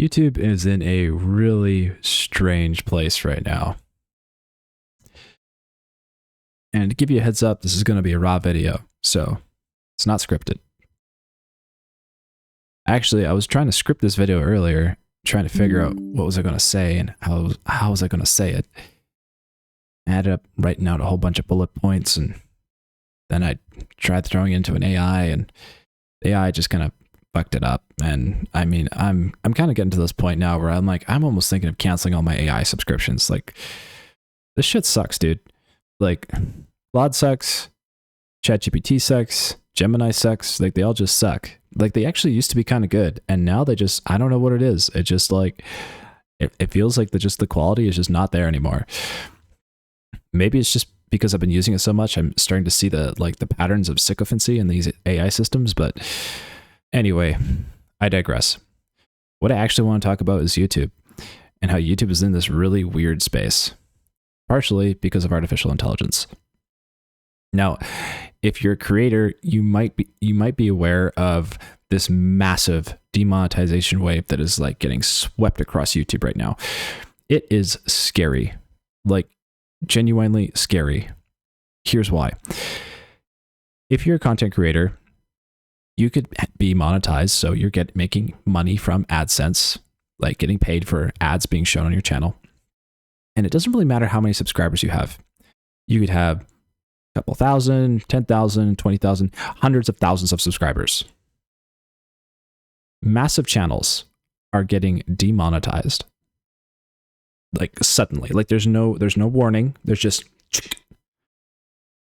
YouTube is in a really strange place right now. And to give you a heads up, this is going to be a raw video, so it's not scripted. Actually, I was trying to script this video earlier, trying to figure out what was I going to say and how was I going to say it. I ended up writing out a whole bunch of bullet points, and then I tried throwing it into an AI, and AI just kind of fucked it up. And I mean, I'm kind of getting to this point now where I'm like, I'm almost thinking of canceling all my AI subscriptions. Like, this shit sucks, dude. Like, Claude sucks, ChatGPT sucks, Gemini sucks. Like, they all just suck. Like, they actually used to be kind of good, and now they just, I don't know what it is. It just like, it feels like the quality is just not there anymore. Maybe it's just because I've been using it so much, I'm starting to see the patterns of sycophancy in these AI systems. But anyway, I digress. What I actually want to talk about is YouTube, and how YouTube is in this really weird space, partially because of artificial intelligence. Now, if you're a creator, you might be aware of this massive demonetization wave that is like getting swept across YouTube right now. It is scary, like genuinely scary. Here's why. If you're a content creator, you could be monetized, so you're making money from AdSense, like getting paid for ads being shown on your channel. And it doesn't really matter how many subscribers you have. You could have a couple thousand, 10,000, 20,000, hundreds of thousands of subscribers. Massive channels are getting demonetized. Like suddenly, like there's no warning. There's just,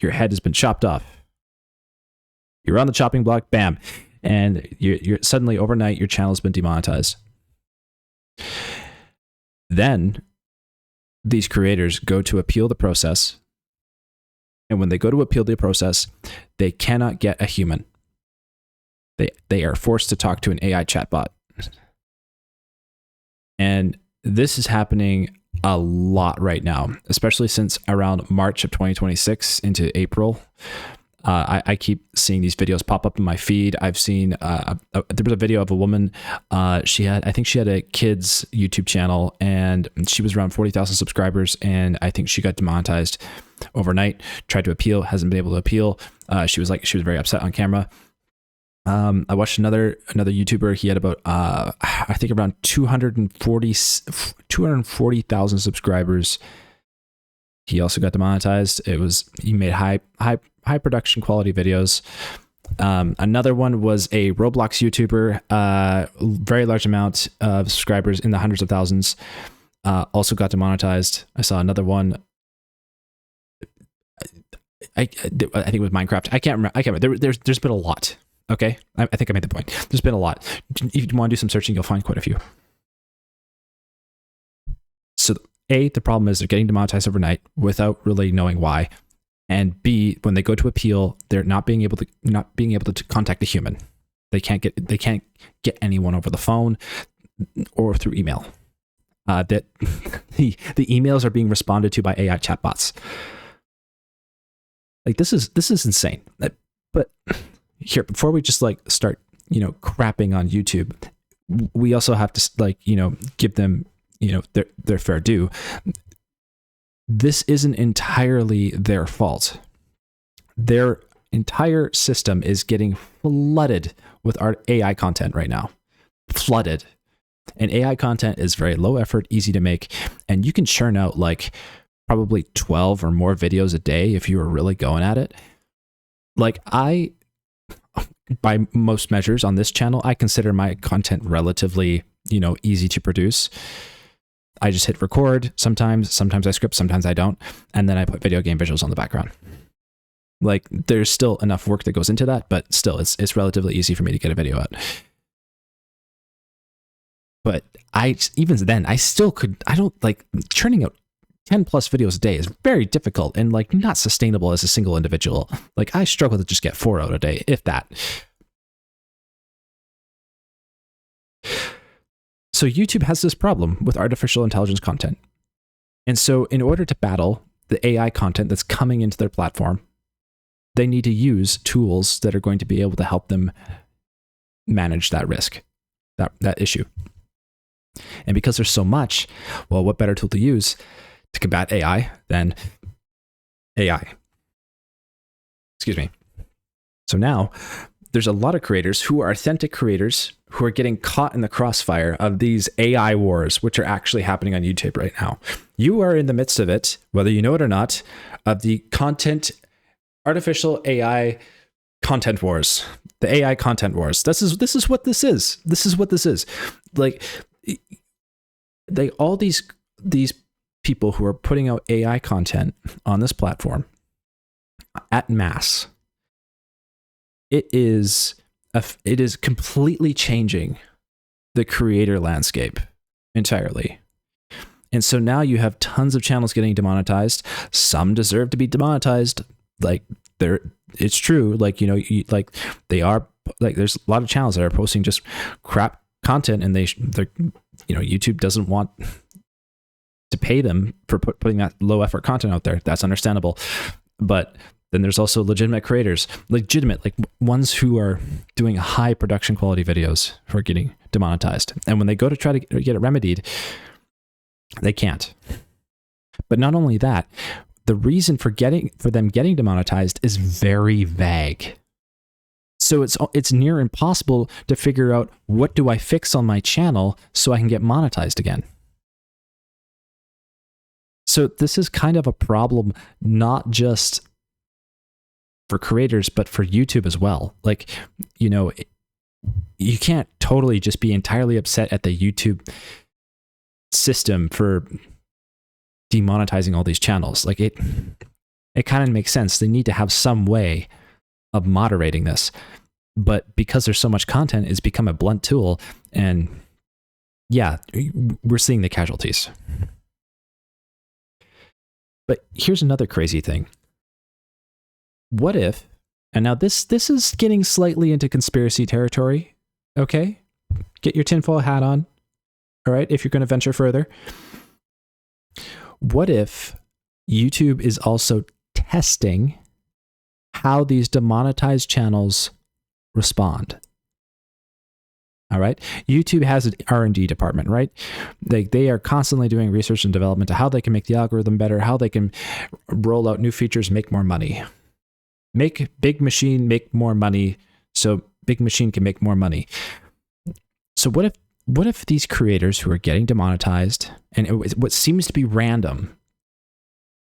your head has been chopped off. You're on the chopping block, bam. And you're suddenly overnight, your channel's been demonetized. Then these creators go to appeal the process. And when they go to appeal the process, they cannot get a human. They are forced to talk to an AI chatbot. And this is happening a lot right now, especially since around March of 2026 into April. I keep seeing these videos pop up in my feed. I've seen, there was a video of a woman, I think she had a kid's YouTube channel, and she was around 40,000 subscribers, and I think she got demonetized overnight, tried to appeal, hasn't been able to appeal. She was very upset on camera. I watched another YouTuber. He had about, I think around 240,000 subscribers. He also got demonetized. He made high production quality videos. Another one was a Roblox YouTuber, very large amount of subscribers in the hundreds of thousands, also got demonetized. I saw another one. I think it was Minecraft. I can't remember. There's been a lot. Okay, I think I made the point. There's been a lot. If you want to do some searching, you'll find quite a few. So A, the problem is they're getting demonetized overnight without really knowing why. And B, when they go to appeal, they're not being able to contact a human. They can't get anyone over the phone or through email. That the emails are being responded to by AI chatbots. Like, this is insane. But here, before we just start, crapping on YouTube, we also have to give them, their fair due. This isn't entirely their fault. Their entire system is getting flooded with our AI content right now. Flooded. And AI content is very low effort, easy to make, and you can churn out probably 12 or more videos a day if you were really going at it. By most measures on this channel, I consider my content relatively, easy to produce. I just hit record sometimes I script, sometimes I don't, and then I put video game visuals on the background. There's still enough work that goes into that, but still it's relatively easy for me to get a video out. But even then, I don't churning out 10 plus videos a day is very difficult and not sustainable as a single individual. I struggle to just get 4 out a day, if that. So YouTube has this problem with artificial intelligence content. And so in order to battle the AI content that's coming into their platform, they need to use tools that are going to be able to help them manage that risk, that issue. And because there's so much, well, what better tool to use to combat AI than AI? Excuse me. So now there's a lot of creators who are authentic creators who are getting caught in the crossfire of these AI wars, which are actually happening on YouTube right now. You are in the midst of it, whether you know it or not, of the artificial AI content wars, the AI content wars. This is what this is. This is what this is. Like, all these people who are putting out AI content on this platform at mass. It is completely changing the creator landscape entirely. And so now you have tons of channels getting demonetized. Some deserve to be demonetized. Like, it's true. Like, they are, like, there's a lot of channels that are posting just crap content, and they're YouTube doesn't want to pay them for putting that low effort content out there. That's understandable. But then there's also legitimate creators, like ones who are doing high production quality videos who are getting demonetized. And when they go to try to get it remedied, they can't. But not only that, the reason for them getting demonetized is very vague. So it's near impossible to figure out, what do I fix on my channel so I can get monetized again? So this is kind of a problem, not just for creators, but for YouTube as well. Like, you can't totally just be entirely upset at the YouTube system for demonetizing all these channels. Like, it kind of makes sense. They need to have some way of moderating this. But because there's so much content, it's become a blunt tool. And yeah, we're seeing the casualties. But here's another crazy thing. What if, and now this is getting slightly into conspiracy territory, okay? Get your tinfoil hat on, all right, if you're going to venture further. What if YouTube is also testing how these demonetized channels respond? All right. YouTube has an R&D department, right? They are constantly doing research and development to how they can make the algorithm better, how they can roll out new features, make more money. Make big machine make more money, so big machine can make more money. So what if these creators who are getting demonetized, and what seems to be random,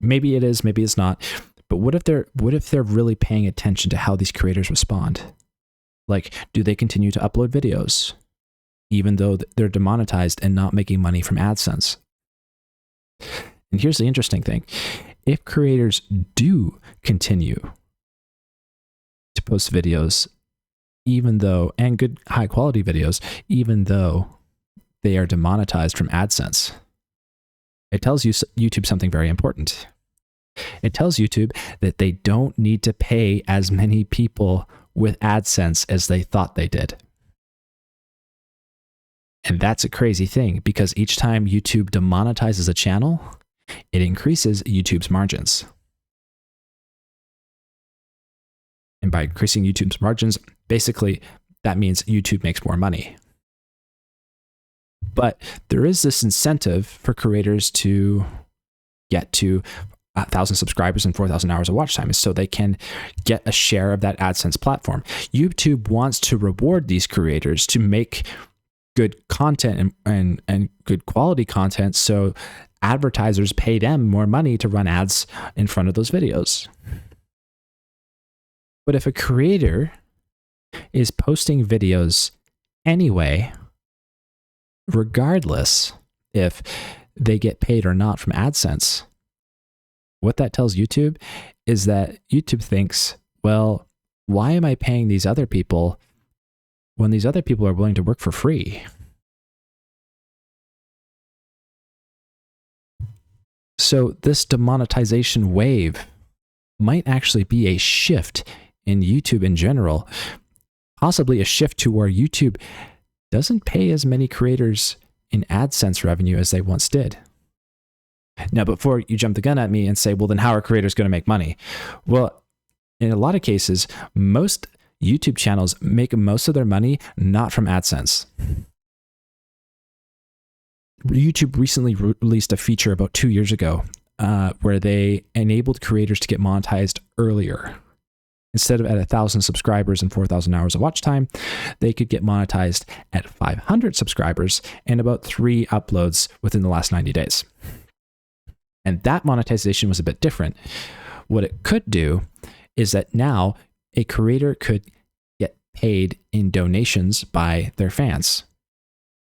maybe it is, maybe it's not, but what if they're really paying attention to how these creators respond? Like, do they continue to upload videos even though they're demonetized and not making money from AdSense? And here's the interesting thing. If creators do continue to post videos, and good high quality videos, even though they are demonetized from AdSense, it tells YouTube something very important. It tells YouTube that they don't need to pay as many people with AdSense as they thought they did. And that's a crazy thing, because each time YouTube demonetizes a channel, it increases YouTube's margins. And by increasing YouTube's margins, basically, that means YouTube makes more money. But there is this incentive for creators to get to 1,000 subscribers and 4,000 hours of watch time, so they can get a share of that AdSense platform. YouTube wants to reward these creators to make good content and good quality content, so advertisers pay them more money to run ads in front of those videos. But if a creator is posting videos anyway, regardless if they get paid or not from AdSense, what that tells YouTube is that YouTube thinks, well, why am I paying these other people when these other people are willing to work for free? So this demonetization wave might actually be a shift in YouTube in general, possibly a shift to where YouTube doesn't pay as many creators in AdSense revenue as they once did. Now, before you jump the gun at me and say, well, then how are creators going to make money? Well, in a lot of cases, most YouTube channels make most of their money not from AdSense. YouTube recently released a feature about 2 years ago where they enabled creators to get monetized earlier. Instead of at 1,000 subscribers and 4,000 hours of watch time, they could get monetized at 500 subscribers and about 3 uploads within the last 90 days. And that monetization was a bit different. What it could do is that now a creator could get paid in donations by their fans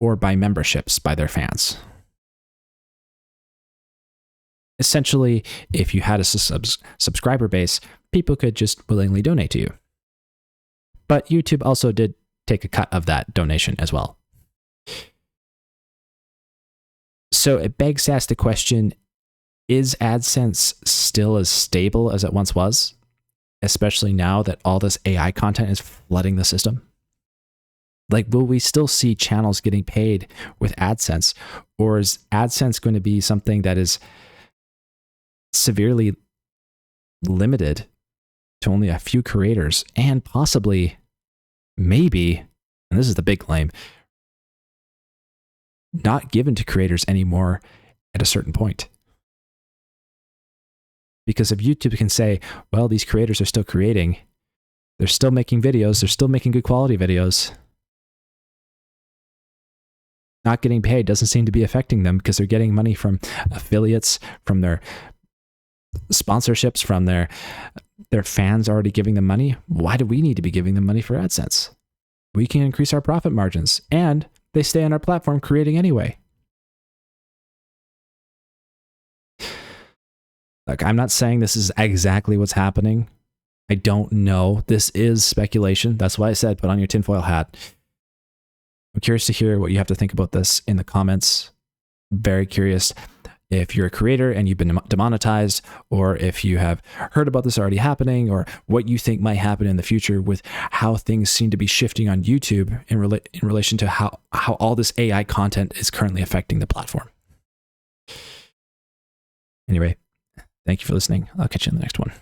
or by memberships by their fans. Essentially, if you had a subscriber base, people could just willingly donate to you. But YouTube also did take a cut of that donation as well. So it begs to ask the question, is AdSense still as stable as it once was? Especially now that all this AI content is flooding the system? Like, will we still see channels getting paid with AdSense? Or is AdSense going to be something that is severely limited to only a few creators and possibly, maybe, and this is the big claim, not given to creators anymore at a certain point? Because if YouTube can say, well, these creators are still creating, they're still making videos, they're still making good quality videos, not getting paid doesn't seem to be affecting them because they're getting money from affiliates, from their sponsorships, from their fans already giving them money. Why do we need to be giving them money for AdSense? We can increase our profit margins, and they stay on our platform creating anyway. Look, I'm not saying this is exactly what's happening. I don't know. This is speculation. That's why I said put on your tinfoil hat. I'm curious to hear what you have to think about this in the comments. Very curious if you're a creator and you've been demonetized, or if you have heard about this already happening, or what you think might happen in the future with how things seem to be shifting on YouTube in relation to how all this AI content is currently affecting the platform. Anyway, thank you for listening. I'll catch you in the next one.